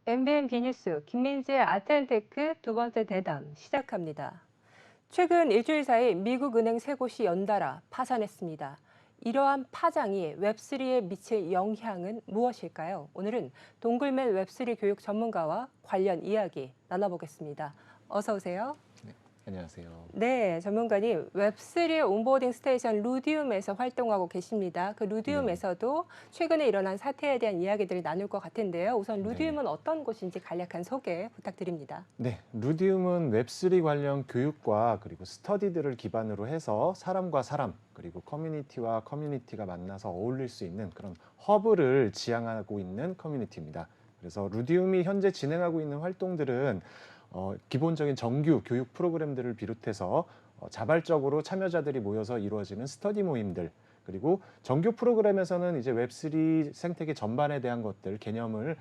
MBN 비뉴스 김민지의 아트앤테크 두 번째 대담 시작합니다. 최근 일주일 사이 미국 은행 세 곳이 연달아 파산했습니다. 이러한 파장이 웹3에 미칠 영향은 무엇일까요? 오늘은 동글맨 웹3 교육 전문가와 관련 이야기 나눠보겠습니다. 어서 오세요. 네, 안녕하세요. 네, 전문가님, 웹3의 온보딩 스테이션 루디움에서 활동하고 계십니다. 그 네, 루디움에서도 최근에 일어난 사태에 대한 이야기들을 나눌 것 같은데요. 우선 네. 루디움은 어떤 곳인지 간략한 소개 부탁드립니다. 네, 루디움은 웹3 관련 교육과 그리고 스터디들을 기반으로 해서 사람과 사람, 그리고 커뮤니티와 커뮤니티가 만나서 어울릴 수 있는 그런 허브를 지향하고 있는 커뮤니티입니다. 그래서 루디움이 현재 진행하고 있는 활동들은 기본적인 정규 교육 프로그램들을 비롯해서 자발적으로 참여자들이 모여서 이루어지는 스터디 모임들, 그리고 정규 프로그램에서는 이제 웹3 생태계 전반에 대한 것들, 개념을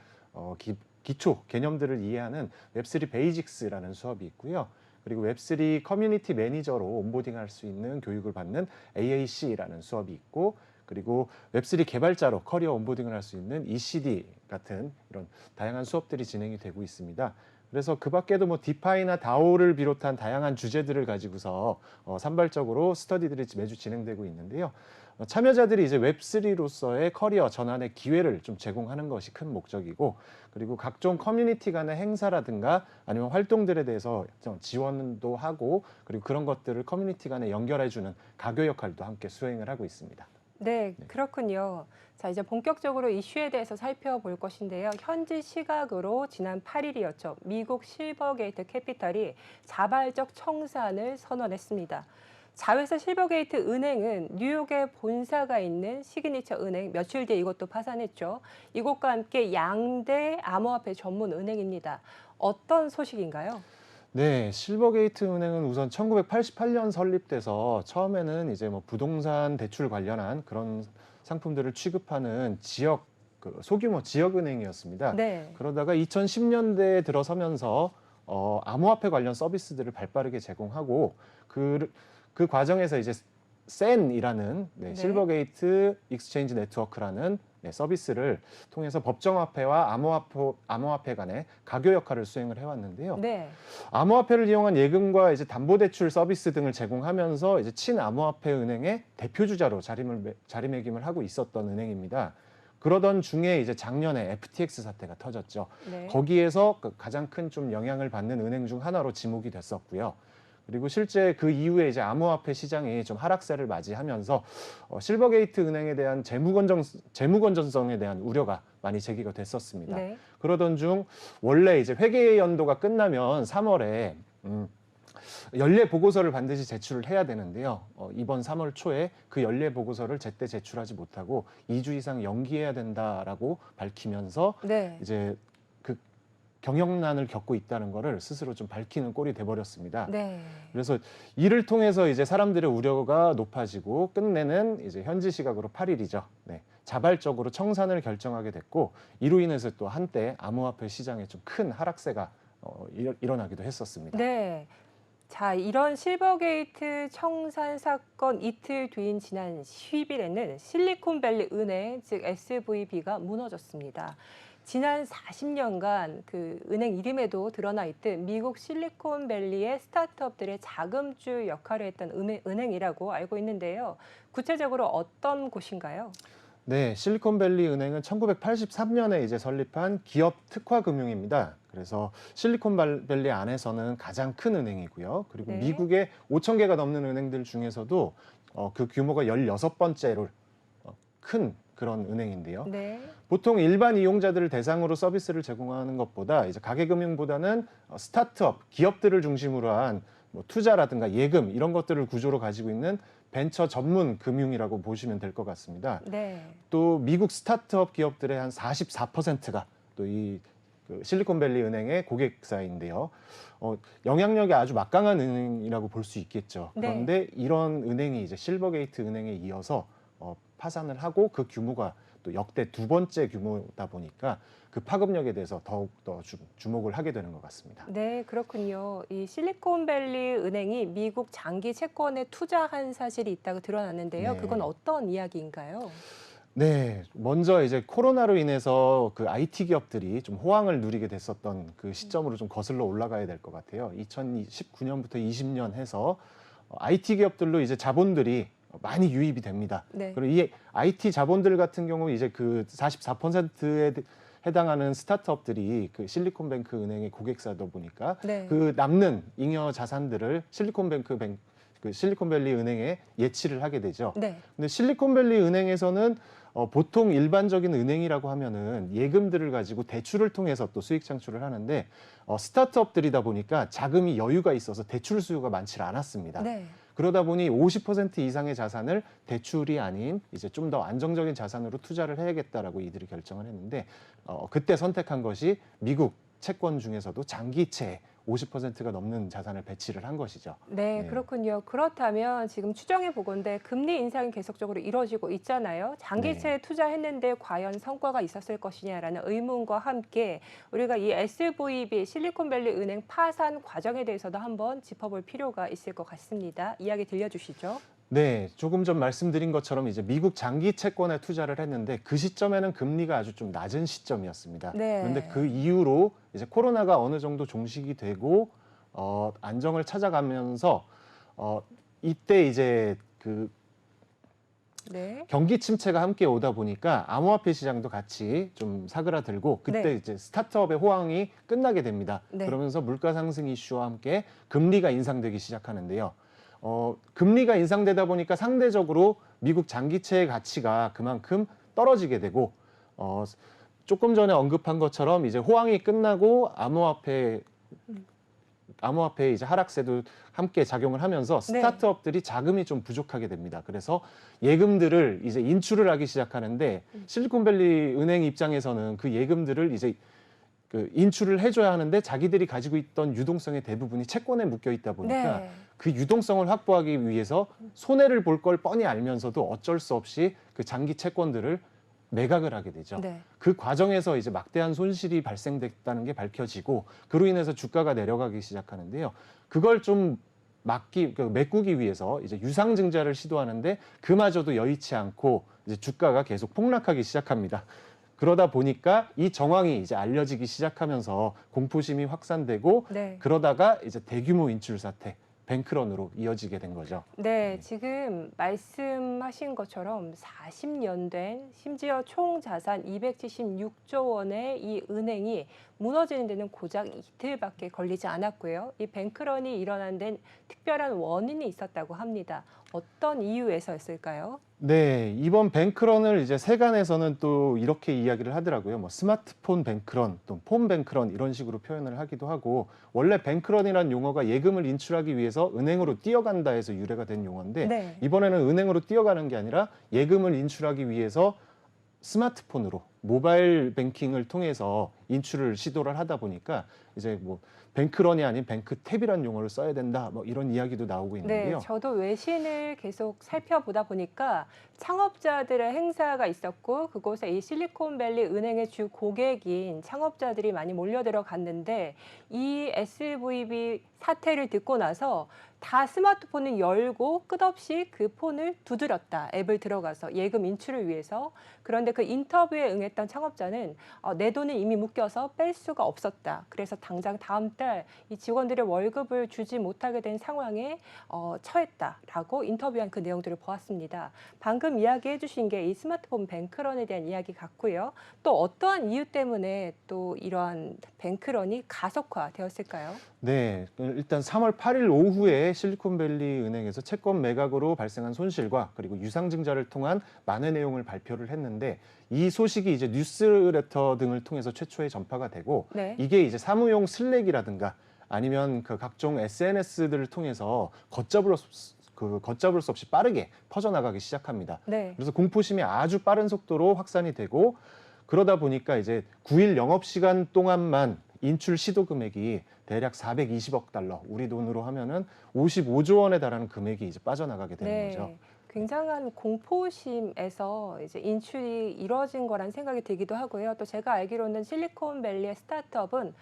기초 개념들을 이해하는 웹3 베이직스라는 수업이 있고요. 그리고 웹3 커뮤니티 매니저로 온보딩할 수 있는 교육을 받는 AAC라는 수업이 있고, 그리고 웹3 개발자로 커리어 온보딩을 할 수 있는 ECD 같은 이런 다양한 수업들이 진행이 되고 있습니다. 그래서 그 밖에도 뭐 디파이나 다오를 비롯한 다양한 주제들을 가지고서 산발적으로 스터디들이 매주 진행되고 있는데요. 참여자들이 이제 웹3로서의 커리어 전환의 기회를 좀 제공하는 것이 큰 목적이고, 그리고 각종 커뮤니티 간의 행사라든가 아니면 활동들에 대해서 좀 지원도 하고, 그리고 그런 것들을 커뮤니티 간에 연결해주는 가교 역할도 함께 수행을 하고 있습니다. 네, 네. 그렇군요. 자, 이제 본격적으로 이슈에 대해서 살펴볼 것인데요. 현지 시각으로 지난 8일이었죠. 미국 실버게이트 캐피털이 자발적 청산을 선언했습니다. 자회사 실버게이트 은행은 뉴욕에 본사가 있는 시그니처 은행, 며칠 뒤에 이것도 파산했죠. 이곳과 함께 양대 암호화폐 전문 은행입니다. 어떤 소식인가요? 네, 실버게이트 은행은 우선 1988년 설립돼서 처음에는 이제 뭐 부동산 대출 관련한 그런 상품들을 취급하는 소규모 지역 은행이었습니다. 네. 그러다가 2010년대에 들어서면서 암호화폐 관련 서비스들을 발빠르게 제공하고, 그 과정에서 이제 센이라는 네. 실버게이트 익스체인지 네트워크라는 서비스를 통해서 법정화폐와 암호화폐 간의 가교 역할을 수행을 해왔는데요. 네. 암호화폐를 이용한 예금과 이제 담보대출 서비스 등을 제공하면서 이제 친암호화폐 은행의 대표주자로 자리매김을 하고 있었던 은행입니다. 그러던 중에 이제 작년에 FTX 사태가 터졌죠. 네. 거기에서 그 가장 큰 좀 영향을 받는 은행 중 하나로 지목이 됐었고요. 그리고 실제 그 이후에 이제 암호화폐 시장이 좀 하락세를 맞이하면서 실버게이트 은행에 대한 재무 건전성에 대한 우려가 많이 제기가 됐었습니다. 네. 그러던 중 원래 이제 회계 연도가 끝나면 3월에 연례 보고서를 반드시 제출을 해야 되는데요. 이번 3월 초에 그 연례 보고서를 제때 제출하지 못하고 2주 이상 연기해야 된다라고 밝히면서 네. 이제 그 경영난을 겪고 있다는 거를 스스로 좀 밝히는 꼴이 돼버렸습니다. 네. 그래서 이를 통해서 이제 사람들의 우려가 높아지고 끝내는 이제 현지 시각으로 8일이죠. 네. 자발적으로 청산을 결정하게 됐고, 이로 인해서 또 한때 암호화폐 시장에 좀 큰 하락세가 일어나기도 했었습니다. 네. 자, 이런 실버게이트 청산 사건 이틀 뒤인 지난 10일에는 실리콘밸리 은행, 즉 SVB가 무너졌습니다. 지난 40년간 그 은행 이름에도 드러나 있듯 미국 실리콘밸리의 스타트업들의 자금줄 역할을 했던 은행이라고 알고 있는데요. 구체적으로 어떤 곳인가요? 네, 실리콘밸리 은행은 1983년에 이제 설립한 기업 특화 금융입니다. 그래서 실리콘밸리 안에서는 가장 큰 은행이고요. 그리고 네. 미국의 5천 개가 넘는 은행들 중에서도 그 규모가 16번째로 큰 그런 은행인데요. 네. 보통 일반 이용자들을 대상으로 서비스를 제공하는 것보다 이제 가계금융보다는 스타트업, 기업들을 중심으로 한 뭐 투자라든가 예금 이런 것들을 구조로 가지고 있는 벤처 전문 금융이라고 보시면 될 것 같습니다. 네. 또 미국 스타트업 기업들의 한 44%가 또 이 실리콘밸리 은행의 고객사인데요. 영향력이 아주 막강한 은행이라고 볼 수 있겠죠. 네. 그런데 이런 은행이 이제 실버게이트 은행에 이어서 파산을 하고, 그 규모가 또 역대 두 번째 규모다 보니까 그 파급력에 대해서 더욱더 주목을 하게 되는 것 같습니다. 네, 그렇군요. 이 실리콘밸리 은행이 미국 장기 채권에 투자한 사실이 있다고 드러났는데요. 그건 네. 어떤 이야기인가요? 네, 먼저 이제 코로나로 인해서 그 IT 기업들이 좀 호황을 누리게 됐었던 그 시점으로 좀 거슬러 올라가야 될 것 같아요. 2019년부터 20년 해서 IT 기업들로 이제 자본들이 많이 유입이 됩니다. 네. 그리고 이 IT 자본들 같은 경우 이제 그 44%에 해당하는 스타트업들이 그 실리콘뱅크 은행의 고객사다 보니까 네. 그 남는 잉여 자산들을 그 실리콘밸리 은행에 예치를 하게 되죠. 네. 근데 실리콘밸리 은행에서는 보통 일반적인 은행이라고 하면은 예금들을 가지고 대출을 통해서 또 수익 창출을 하는데 스타트업들이다 보니까 자금이 여유가 있어서 대출 수요가 많지 않았습니다. 네. 그러다 보니 50% 이상의 자산을 대출이 아닌 이제 좀 더 안정적인 자산으로 투자를 해야겠다라고 이들이 결정을 했는데 그때 선택한 것이 미국 채권 중에서도 장기채 50%가 넘는 자산을 배치를 한 것이죠. 네, 네. 그렇군요. 그렇다면 지금 추정해 보건대 금리 인상이 계속적으로 이루어지고 있잖아요. 장기채에 네. 투자했는데 과연 성과가 있었을 것이냐라는 의문과 함께 우리가 이 SVB 실리콘밸리 은행 파산 과정에 대해서도 한번 짚어볼 필요가 있을 것 같습니다. 이야기 들려주시죠. 네, 조금 전 말씀드린 것처럼 이제 미국 장기 채권에 투자를 했는데 그 시점에는 금리가 아주 좀 낮은 시점이었습니다. 네. 그런데 그 이후로 이제 코로나가 어느 정도 종식이 되고 안정을 찾아가면서 이때 이제 그 네. 경기 침체가 함께 오다 보니까 암호화폐 시장도 같이 좀 사그라들고 그때 네. 이제 스타트업의 호황이 끝나게 됩니다. 네. 그러면서 물가 상승 이슈와 함께 금리가 인상되기 시작하는데요. 금리가 인상되다 보니까 상대적으로 미국 장기채의 가치가 그만큼 떨어지게 되고 조금 전에 언급한 것처럼 이제 호황이 끝나고 암호화폐의 이제 하락세도 함께 작용을 하면서 네. 스타트업들이 자금이 좀 부족하게 됩니다. 그래서 예금들을 이제 인출을 하기 시작하는데 실리콘밸리 은행 입장에서는 그 예금들을 이제 그 인출을 해줘야 하는데 자기들이 가지고 있던 유동성의 대부분이 채권에 묶여 있다 보니까 네. 그 유동성을 확보하기 위해서 손해를 볼 걸 뻔히 알면서도 어쩔 수 없이 그 장기 채권들을 매각을 하게 되죠. 네. 그 과정에서 이제 막대한 손실이 발생됐다는 게 밝혀지고 그로 인해서 주가가 내려가기 시작하는데요. 그걸 좀 메꾸기 위해서 이제 유상증자를 시도하는데 그마저도 여의치 않고 이제 주가가 계속 폭락하기 시작합니다. 그러다 보니까 이 정황이 이제 알려지기 시작하면서 공포심이 확산되고 네. 그러다가 이제 대규모 인출 사태, 뱅크런으로 이어지게 된 거죠. 네, 지금 말씀하신 것처럼 40년 된 심지어 총 자산 276조 원의 이 은행이 무너지는 데는 고작 이틀밖에 걸리지 않았고요. 이 뱅크런이 일어난 데는 특별한 원인이 있었다고 합니다. 어떤 이유에서였을까요? 네, 이번 뱅크런을 이제 세간에서는 또 이렇게 이야기를 하더라고요. 뭐 스마트폰 뱅크런, 또 폰 뱅크런 이런 식으로 표현을 하기도 하고 원래 뱅크런이라는 용어가 예금을 인출하기 위해서 은행으로 뛰어간다 해서 유래가 된 용어인데 네. 이번에는 은행으로 뛰어가는 게 아니라 예금을 인출하기 위해서 스마트폰으로 모바일 뱅킹을 통해서 인출을 시도를 하다 보니까 이제 뭐 뱅크런이 아닌 뱅크탭이라는 용어를 써야 된다 뭐 이런 이야기도 나오고 네, 있는데요. 저도 외신을 계속 살펴보다 보니까 창업자들의 행사가 있었고 그곳에 이 실리콘밸리 은행의 주 고객인 창업자들이 많이 몰려들어 갔는데 이 SVB 사태를 듣고 나서 다 스마트폰을 열고 끝없이 그 폰을 두드렸다. 앱을 들어가서 예금 인출을 위해서. 그런데 그 인터뷰에 응했던 창업자는 내 돈은 이미 묶여서 뺄 수가 없었다. 그래서 당장 다음 달 이 직원들의 월급을 주지 못하게 된 상황에 처했다라고 인터뷰한 그 내용들을 보았습니다. 방금 이야기해 주신 게 이 스마트폰 뱅크런에 대한 이야기 같고요. 또 어떠한 이유 때문에 또 이러한 뱅크런이 가속화되었을까요? 네, 일단 3월 8일 오후에 실리콘밸리 은행에서 채권 매각으로 발생한 손실과 그리고 유상증자를 통한 만회 내용을 발표를 했는데 이 소식이 이제 뉴스레터 등을 통해서 최초에 전파가 되고 네. 이게 이제 사무용 슬랙이라든가 아니면 그 각종 SNS들을 통해서 걷잡을 수 없이 빠르게 퍼져나가기 시작합니다. 네. 그래서 공포심이 아주 빠른 속도로 확산이 되고 그러다 보니까 이제 9일 영업시간 동안만 인출 시도 금액이 대략 420억 달러, 우리 돈으로 하면은 55조 원에 달하는 금액이 이제 빠져나가게 되는 거죠. 굉장한 공포심에서 이제 인출이 이루어진 거란 생각이 들기도 하고요. 또 제가 알기로는 실리콘밸리의 스타트업은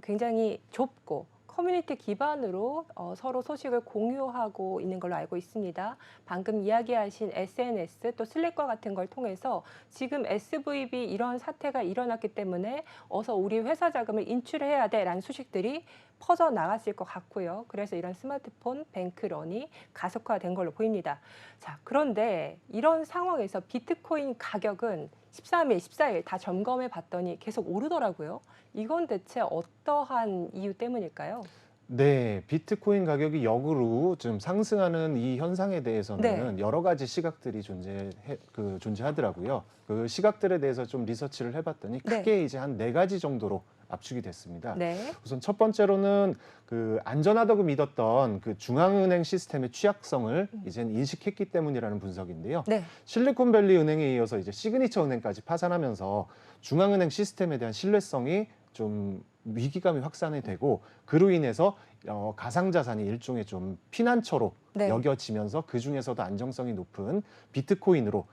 굉장히 좁고 커뮤니티 기반으로 서로 소식을 공유하고 있는 걸로 알고 있습니다. 방금 이야기하신 SNS 또 슬랙과 같은 걸 통해서 지금 SVB 이런 사태가 일어났기 때문에 어서 우리 회사 자금을 인출해야 돼라는 소식들이 퍼져나갔을 것 같고요. 그래서 이런 스마트폰 뱅크런이 가속화된 걸로 보입니다. 자, 그런데 이런 상황에서 비트코인 가격은 13일, 14일 다 점검해 봤더니 계속 오르더라고요. 이건 대체 어떠한 이유 때문일까요? 네, 비트코인 가격이 역으로 좀 상승하는 이 현상에 대해서는 여러 가지 시각들이 존재하더라고요. 그 시각들에 대해서 좀 리서치를 해봤더니 크게 이제 한 4가지 정도로 압축이 됐습니다. 네. 우선 첫 번째로는 그 안전하다고 믿었던 그 중앙은행 시스템의 취약성을 이젠 인식했기 때문이라는 분석인데요. 네. 실리콘밸리 은행에 이어서 이제 시그니처 은행까지 파산하면서 중앙은행 시스템에 대한 신뢰성이 좀 위기감이 확산이 되고 그로 인해서 가상자산이 일종의 좀 피난처로 여겨지면서 그 중에서도 안정성이 높은 비트코인으로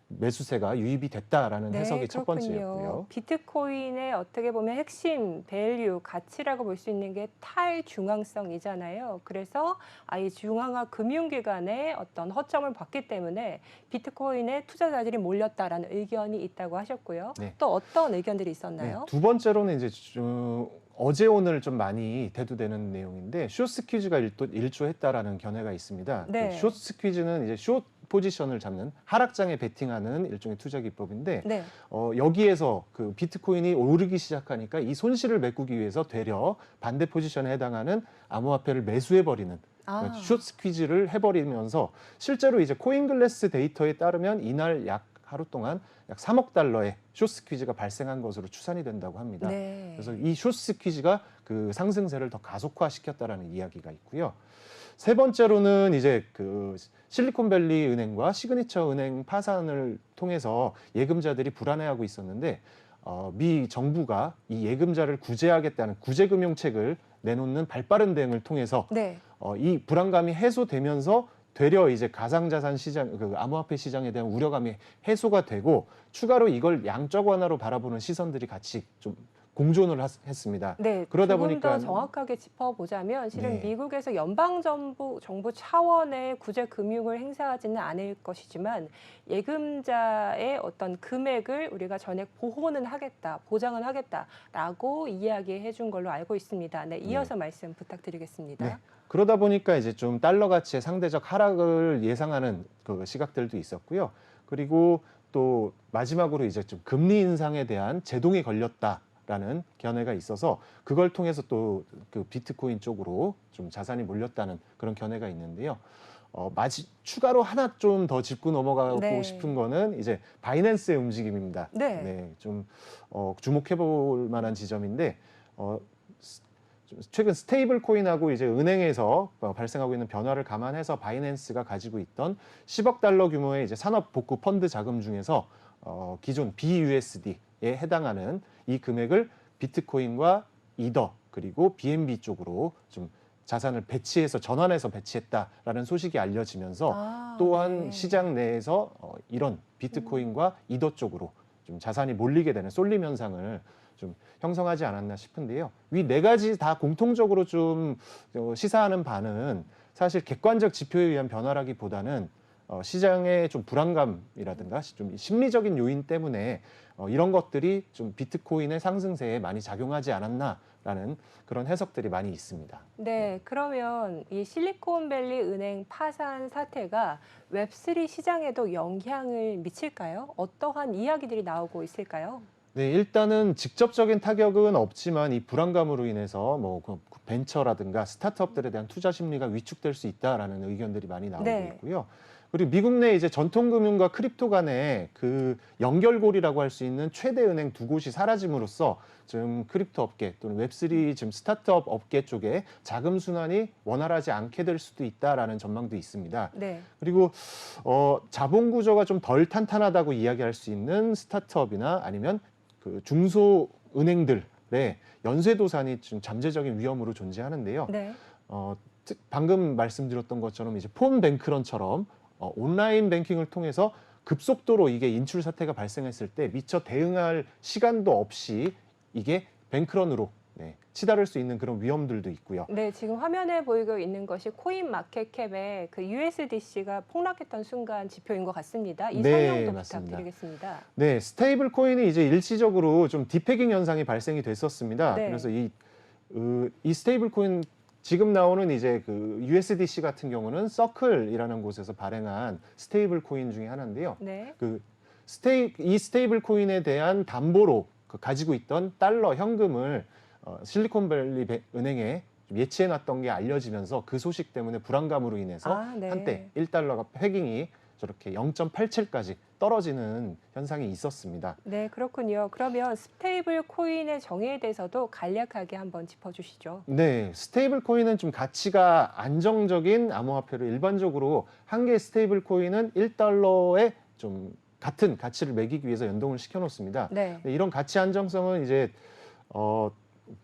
매수세가 유입이 됐다라는 해석이 첫 번째였고요. 비트코인의 어떻게 보면 핵심 밸류, 가치라고 볼 수 있는 게 탈중앙성이잖아요. 그래서 이 중앙화 금융기관의 어떤 허점을 봤기 때문에 비트코인에 투자자들이 몰렸다라는 의견이 있다고 하셨고요. 또 어떤 의견들이 있었나요? 두 번째로는 이제 어제 오늘 좀 많이 대두되는 내용인데 숏 스퀴즈가 일조했다라는 견해가 있습니다. 숏 스퀴즈는 이제 숏 포지션을 잡는 하락장에 베팅하는 일종의 투자 기법인데 여기에서 그 비트코인이 오르기 시작하니까 이 손실을 메꾸기 위해서 되려 반대 포지션에 해당하는 암호화폐를 매수해버리는 숏 스퀴즈를 해버리면서 실제로 이제 코인글래스 데이터에 따르면 이날 약 하루 동안 약 3억 달러의 숏 스퀴즈가 발생한 것으로 추산이 된다고 합니다. 그래서 이 숏 스퀴즈가 그 상승세를 더 가속화시켰다라는 이야기가 있고요. 세 번째로는 이제 그 실리콘밸리 은행과 시그니처 은행 파산을 통해서 예금자들이 불안해하고 있었는데 미 정부가 이 예금자를 구제하겠다는 구제금융책을 내놓는 발빠른 대응을 통해서 이 불안감이 해소되면서 되려 이제 가상자산 시장, 그 암호화폐 시장에 대한 우려감이 해소가 되고 추가로 이걸 양적 완화로 바라보는 시선들이 같이 좀 공존을 했습니다. 그러다 보니까 더 정확하게 짚어보자면 실은 미국에서 연방정부 차원의 구제 금융을 행사하지는 않을 것이지만 예금자의 어떤 금액을 우리가 전액 보호는 하겠다, 보장은 하겠다라고 이야기해 준 걸로 알고 있습니다. 이어서 말씀 부탁드리겠습니다. 그러다 보니까 이제 좀 달러 가치의 상대적 하락을 예상하는 그 시각들도 있었고요. 그리고 또 마지막으로 이제 좀 금리 인상에 대한 제동이 걸렸다라는 견해가 있어서 그걸 통해서 또 그 비트코인 쪽으로 좀 자산이 몰렸다는 그런 견해가 있는데요. 추가로 하나 좀 더 짚고 넘어가고 싶은 거는 이제 바이낸스의 움직임입니다. 좀 주목해 볼 만한 지점인데 최근 스테이블 코인하고 이제 은행에서 발생하고 있는 변화를 감안해서 바이낸스가 가지고 있던 10억 달러 규모의 이제 산업 복구 펀드 자금 중에서 기존 BUSD에 해당하는 이 금액을 비트코인과 이더 그리고 BNB 쪽으로 좀 자산을 배치해서 전환해서 배치했다라는 소식이 알려지면서 또한 시장 내에서 이런 비트코인과 이더 쪽으로 좀 자산이 몰리게 되는 쏠림 현상을 좀 형성하지 않았나 싶은데요. 위 4가지 다 공통적으로 좀 시사하는 바는 사실 객관적 지표에 의한 변화라기보다는 시장의 좀 불안감이라든가 좀 심리적인 요인 때문에 이런 것들이 좀 비트코인의 상승세에 많이 작용하지 않았나라는 그런 해석들이 많이 있습니다. 그러면 이 실리콘밸리 은행 파산 사태가 웹3 시장에도 영향을 미칠까요? 어떠한 이야기들이 나오고 있을까요? 일단은 직접적인 타격은 없지만 이 불안감으로 인해서 뭐 벤처라든가 스타트업들에 대한 투자 심리가 위축될 수 있다라는 의견들이 많이 나오고 있고요. 그리고 미국 내 이제 전통금융과 크립토 간의 그 연결고리라고 할 수 있는 최대 은행 2곳이 사라짐으로써 지금 크립토 업계 또는 웹3 지금 스타트업 업계 쪽에 자금 순환이 원활하지 않게 될 수도 있다라는 전망도 있습니다. 그리고 자본 구조가 좀 덜 탄탄하다고 이야기할 수 있는 스타트업이나 아니면 그 중소은행들의 연쇄도산이 좀 잠재적인 위험으로 존재하는데요. 방금 말씀드렸던 것처럼 이제 폰 뱅크런처럼 온라인 뱅킹을 통해서 급속도로 이게 인출 사태가 발생했을 때 미처 대응할 시간도 없이 이게 뱅크런으로 치달을 수 있는 그런 위험들도 있고요. 네, 지금 화면에 보이고 있는 것이 코인 마켓캡의 그 USDC가 폭락했던 순간 지표인 것 같습니다. 이 네, 설명도 맞습니다. 부탁드리겠습니다. 네, 스테이블 코인이 이제 일시적으로 좀 디패깅 현상이 발생이 됐었습니다. 네. 그래서 이 스테이블 코인 지금 나오는 이제 그 USDC 같은 경우는 서클이라는 곳에서 발행한 스테이블 코인 중에 하나인데요. 네. 이 스테이블 코인에 대한 담보로 가지고 있던 달러 현금을 실리콘밸리 은행에 좀 예치해놨던 게 알려지면서 그 소식 때문에 불안감으로 인해서 네. 한때 1달러가 패깅이 저렇게 0.87까지 떨어지는 현상이 있었습니다. 네, 그렇군요. 그러면 스테이블 코인의 정의에 대해서도 간략하게 한번 짚어주시죠. 네, 스테이블 코인은 좀 가치가 안정적인 암호화폐로 일반적으로 한 개의 스테이블 코인은 1달러에 좀 같은 가치를 매기기 위해서 연동을 시켜 놓습니다. 네. 이런 가치 안정성은 이제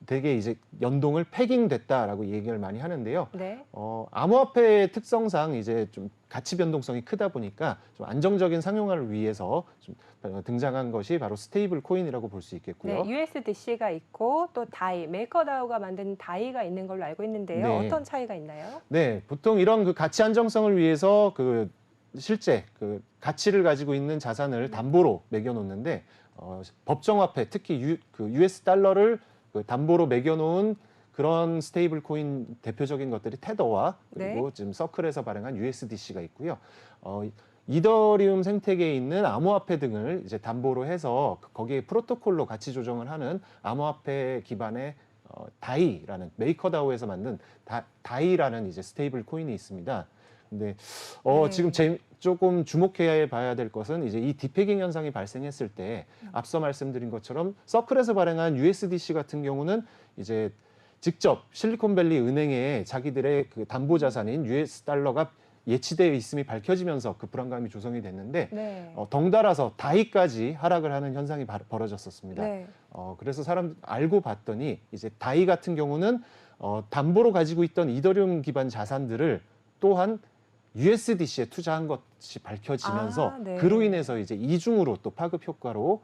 되게 이제 연동을 패깅됐다라고 얘기를 많이 하는데요. 네. 암호화폐의 특성상 이제 좀 가치 변동성이 크다 보니까 좀 안정적인 상용화를 위해서 좀 등장한 것이 바로 스테이블 코인이라고 볼 수 있겠고요. 네, USDC가 있고 또 다이, 메이커다오가 만든 다이가 있는 걸로 알고 있는데요. 네. 어떤 차이가 있나요? 네, 보통 이런 그 가치 안정성을 위해서 실제 가치를 가지고 있는 자산을 담보로 매겨놓는데 법정화폐, 특히 US 달러를 담보로 매겨놓은 그런 스테이블 코인 대표적인 것들이 테더와 그리고 네. 지금 서클에서 발행한 USDC가 있고요. 이더리움 생태계에 있는 암호화폐 등을 이제 담보로 해서 거기에 프로토콜로 가치 조정을 하는 암호화폐 기반의 다이라는 메이커다오에서 만든 다이라는 이제 스테이블 코인이 있습니다. 근데 네. 지금 조금 주목해야 봐야 될 것은 이제 이 디패깅 현상이 발생했을 때 앞서 말씀드린 것처럼 서클에서 발행한 USDC 같은 경우는 이제 직접 실리콘밸리 은행에 자기들의 그 담보 자산인 US 달러가 예치되어 있음이 밝혀지면서 그 불안감이 조성이 됐는데 네. 덩달아서 다이까지 하락을 하는 현상이 벌어졌었습니다. 네. 그래서 사람 알고 봤더니 이제 다이 같은 경우는 담보로 가지고 있던 이더리움 기반 자산들을 또한 USDC에 투자한 것이 밝혀지면서 네. 그로 인해서 이제 이중으로 또 파급 효과로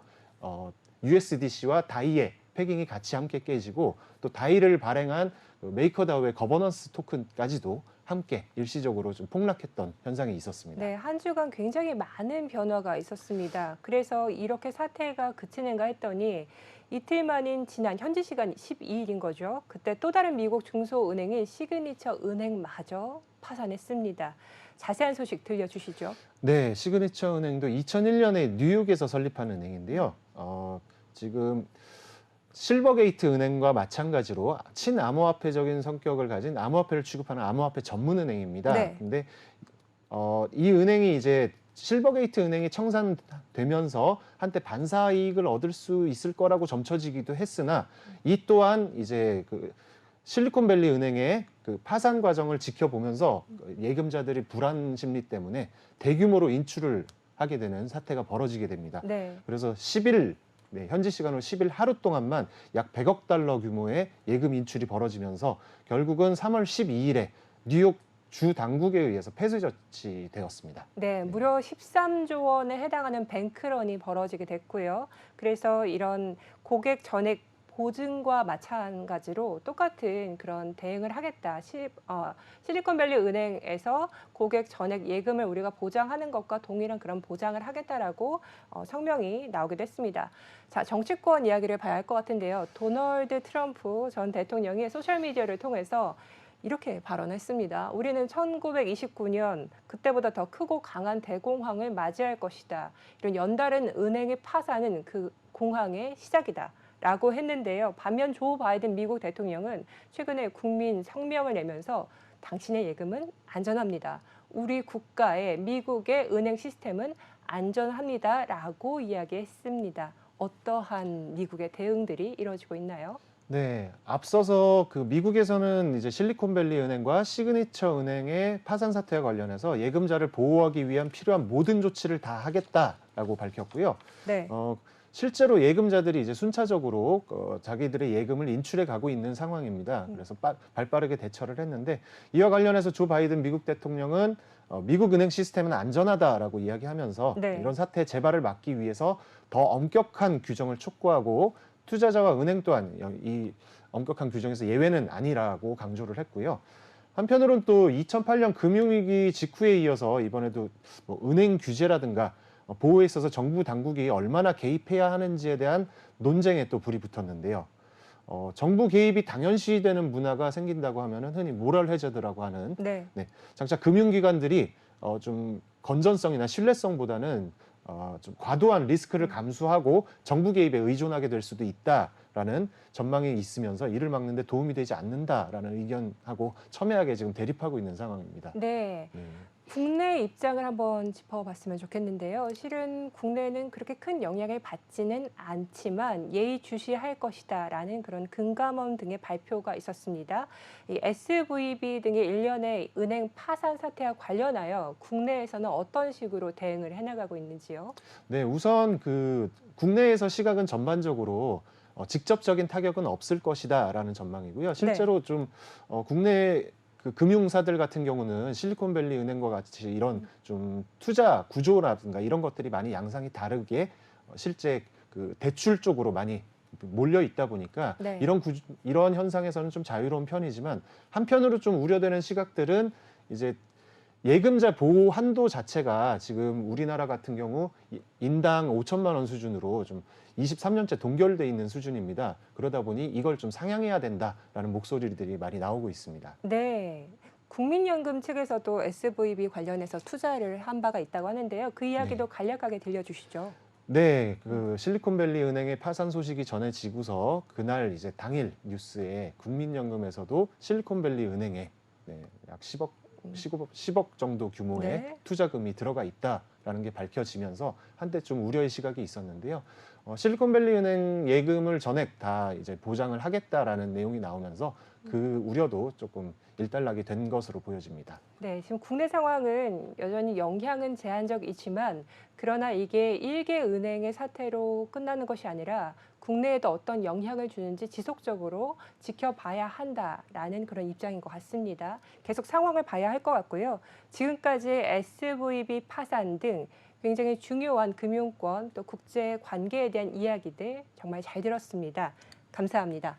USDC와 다이의 패깅이 같이 함께 깨지고 또 다이를 발행한 메이커다오의 거버넌스 토큰까지도 함께 일시적으로 좀 폭락했던 현상이 있었습니다. 네, 한 주간 굉장히 많은 변화가 있었습니다. 그래서 이렇게 사태가 그치는가 했더니 이틀 만인 지난 현지 시간 12일인 거죠. 그때 또 다른 미국 중소은행인 시그니처 은행마저 파산했습니다. 자세한 소식 들려주시죠. 네, 시그니처 은행도 2001년에 뉴욕에서 설립한 은행인데요. 지금 실버게이트 은행과 마찬가지로 친암호화폐적인 성격을 가진 암호화폐를 취급하는 암호화폐 전문 은행입니다. 네. 근데 이 은행이 이제 실버게이트 은행이 청산되면서 한때 반사 이익을 얻을 수 있을 거라고 점쳐지기도 했으나 이 또한 이제 실리콘밸리 은행의 파산 과정을 지켜보면서 예금자들이 불안 심리 때문에 대규모로 인출을 하게 되는 사태가 벌어지게 됩니다. 네. 그래서 10일 현지 시간으로 10일 하루 동안만 약 100억 달러 규모의 예금 인출이 벌어지면서 결국은 3월 12일에 뉴욕 주 당국에 의해서 폐쇄 조치되었습니다. 네, 무려 13조 원에 해당하는 뱅크런이 벌어지게 됐고요. 그래서 이런 고객 전액 보증과 마찬가지로 똑같은 그런 대응을 하겠다. 실리콘밸리 은행에서 고객 전액 예금을 우리가 보장하는 것과 동일한 그런 보장을 하겠다라고 성명이 나오게 됐습니다. 자, 정치권 이야기를 봐야 할 것 같은데요. 도널드 트럼프 전 대통령이 소셜미디어를 통해서 이렇게 발언했습니다. 우리는 1929년 그때보다 더 크고 강한 대공황을 맞이할 것이다. 이런 연달은 은행의 파산은 그 공황의 시작이다. 라고 했는데요. 반면 조 바이든 미국 대통령은 최근에 국민 성명을 내면서 당신의 예금은 안전합니다. 우리 국가의 미국의 은행 시스템은 안전합니다. 라고 이야기했습니다. 어떠한 미국의 대응들이 이루어지고 있나요? 네, 앞서서 미국에서는 이제 실리콘밸리 은행과 시그니처 은행의 파산 사태와 관련해서 예금자를 보호하기 위한 필요한 모든 조치를 다 하겠다라고 밝혔고요. 네. 실제로 예금자들이 이제 순차적으로 자기들의 예금을 인출해 가고 있는 상황입니다. 그래서 발빠르게 대처를 했는데 이와 관련해서 조 바이든 미국 대통령은 미국 은행 시스템은 안전하다라고 이야기하면서 네. 이런 사태 재발을 막기 위해서 더 엄격한 규정을 촉구하고 투자자와 은행 또한 이 엄격한 규정에서 예외는 아니라고 강조를 했고요. 한편으로는 또 2008년 금융위기 직후에 이어서 이번에도 뭐 은행 규제라든가 보호에 있어서 정부 당국이 얼마나 개입해야 하는지에 대한 논쟁에 또 불이 붙었는데요. 정부 개입이 당연시되는 문화가 생긴다고 하면은 흔히 모럴 해저드라고 하는 네. 장차 금융기관들이 좀 건전성이나 신뢰성보다는 좀 과도한 리스크를 감수하고 정부 개입에 의존하게 될 수도 있다라는 전망이 있으면서 이를 막는 데 도움이 되지 않는다라는 의견하고 첨예하게 지금 대립하고 있는 상황입니다. 네. 네. 국내 입장을 한번 짚어봤으면 좋겠는데요. 실은 국내는 그렇게 큰 영향을 받지는 않지만 예의주시할 것이다라는 그런 금감원 등의 발표가 있었습니다. 이 SVB 등의 일련의 은행 파산 사태와 관련하여 국내에서는 어떤 식으로 대응을 해나가고 있는지요? 네, 우선 그 국내에서 시각은 전반적으로 직접적인 타격은 없을 것이다라는 전망이고요. 실제로 좀 국내 그 금융사들 같은 경우는 실리콘밸리 은행과 같이 이런 좀 투자 구조라든가 이런 것들이 많이 양상이 다르게 실제 그 대출 쪽으로 많이 몰려 있다 보니까 네. 이런 현상에서는 좀 자유로운 편이지만 한편으로 좀 우려되는 시각들은 이제 예금자 보호 한도 자체가 지금 우리나라 같은 경우 인당 5천만 원 수준으로 좀 23년째 동결돼 있는 수준입니다. 그러다 보니 이걸 좀 상향해야 된다라는 목소리들이 많이 나오고 있습니다. 네. 국민연금 측에서도 SVB 관련해서 투자를 한 바가 있다고 하는데요. 그 이야기도 간략하게 들려주시죠. 네, 그 실리콘밸리 은행의 파산 소식이 전해지고서 그날 이제 당일 뉴스에 국민연금에서도 실리콘밸리 은행에 약 10억 정도 규모의 네. 투자금이 들어가 있다라는 게 밝혀지면서 한때 좀 우려의 시각이 있었는데요. 실리콘밸리 은행 예금을 전액 다 이제 보장을 하겠다라는 내용이 나오면서 그 우려도 조금 일단락이 된 것으로 보여집니다. 네, 지금 국내 상황은 여전히 영향은 제한적이지만 그러나 이게 일개 은행의 사태로 끝나는 것이 아니라 국내에도 어떤 영향을 주는지 지속적으로 지켜봐야 한다라는 그런 입장인 것 같습니다. 계속 상황을 봐야 할 것 같고요. 지금까지 SVB 파산 등 굉장히 중요한 금융권 또 국제 관계에 대한 이야기들 정말 잘 들었습니다. 감사합니다.